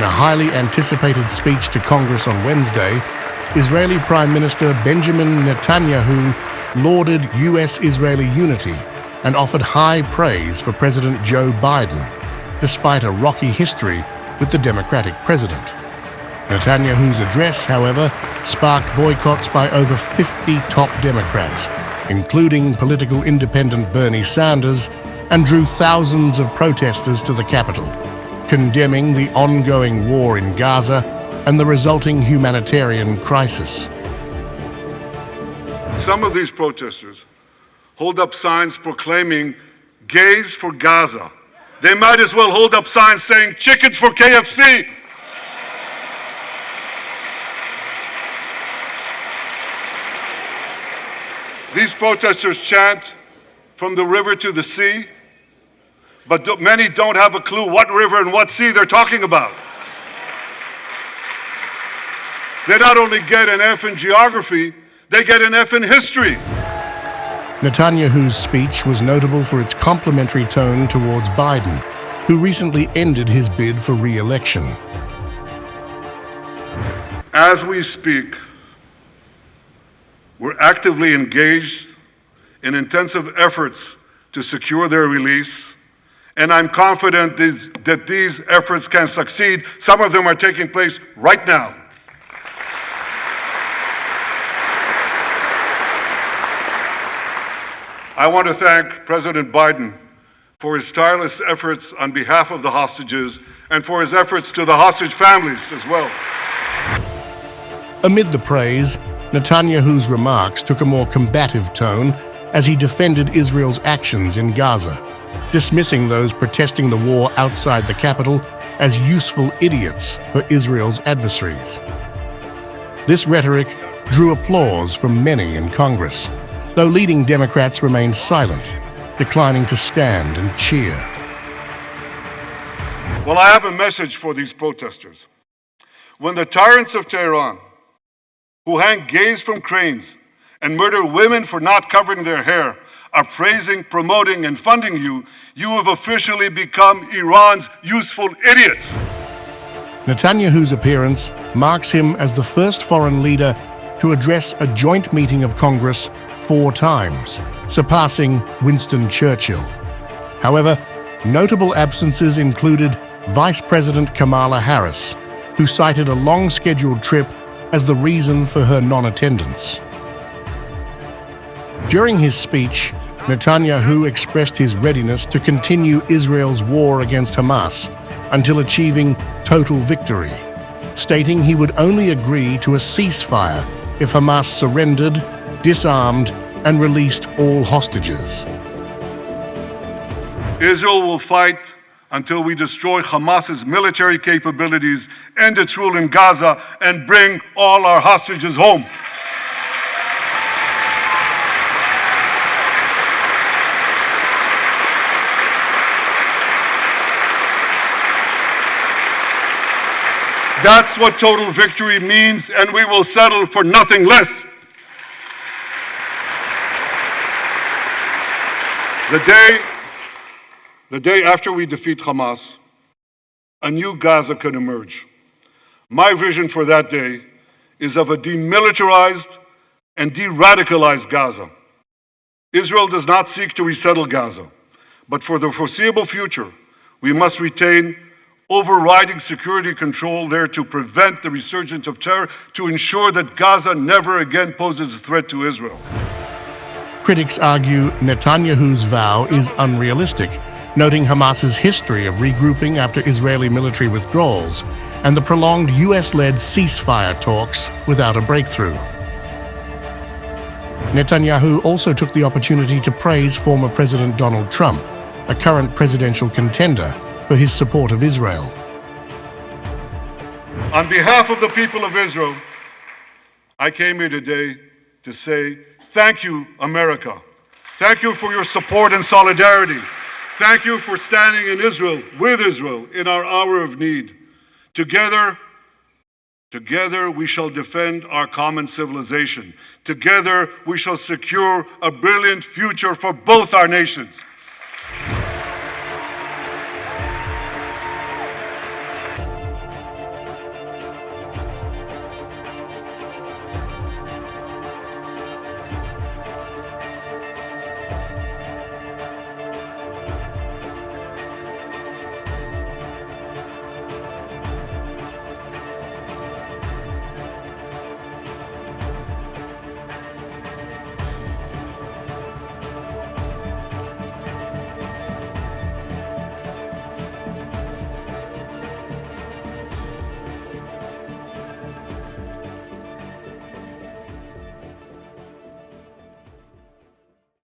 a highly anticipated speech to Congress on Wednesday, Israeli Prime Minister Benjamin Netanyahu lauded U.S. Israeli unity and offered high praise for President Joe Biden, despite a rocky history with the Democratic president. Netanyahu's address, however, sparked boycotts by over 50 top Democrats, including political independent Bernie Sanders, and drew thousands of protesters to the Capitol, condemning the ongoing war in Gaza and the resulting humanitarian crisis. Some of these protesters hold up signs proclaiming gays for Gaza. They might as well hold up signs saying chickens for KFC. These protesters chant from the river to the sea, but many don't have a clue what river and what sea they're talking about. They not only get an F in geography, they get an F in history. Netanyahu's speech was notable for its complimentary tone towards Biden, who recently ended his bid for re-election. As we speak, we're actively engaged in intensive efforts to secure their release, and I'm confident that these efforts can succeed. Some of them are taking place right now. I want to thank President Biden for his tireless efforts on behalf of the hostages and for his efforts to the hostage families as well. Amid the praise, Netanyahu's remarks took a more combative tone as he defended Israel's actions in Gaza, dismissing those protesting the war outside the capital as useful idiots for Israel's adversaries. This rhetoric drew applause from many in Congress, though leading Democrats remained silent, declining to stand and cheer. Well, I have a message for these protesters. When the tyrants of Tehran, who hang gays from cranes and murder women for not covering their hair, are praising, promoting, and funding you, you have officially become Iran's useful idiots. Netanyahu's appearance marks him as the first foreign leader to address a joint meeting of Congress 4 times, surpassing Winston Churchill. However, notable absences included Vice President Kamala Harris, who cited a long-scheduled trip as the reason for her non-attendance. During his speech, Netanyahu expressed his readiness to continue Israel's war against Hamas until achieving total victory, stating he would only agree to a ceasefire if Hamas surrendered, disarmed, and released all hostages. Israel will fight until we destroy Hamas's military capabilities, end its rule in Gaza, and bring all our hostages home. That's what total victory means, and we will settle for nothing less. The day after we defeat Hamas, a new Gaza can emerge. My vision for that day is of a demilitarized and de-radicalized Gaza. Israel does not seek to resettle Gaza, but for the foreseeable future, we must retain overriding security control there to prevent the resurgence of terror, to ensure that Gaza never again poses a threat to Israel. Critics argue Netanyahu's vow is unrealistic, noting Hamas's history of regrouping after Israeli military withdrawals and the prolonged US-led ceasefire talks without a breakthrough. Netanyahu also took the opportunity to praise former President Donald Trump, a current presidential contender, for his support of Israel. On behalf of the people of Israel, I came here today to say, thank you, America. Thank you for your support and solidarity. Thank you for standing in Israel, with Israel, in our hour of need. Together we shall defend our common civilization. Together we shall secure a brilliant future for both our nations.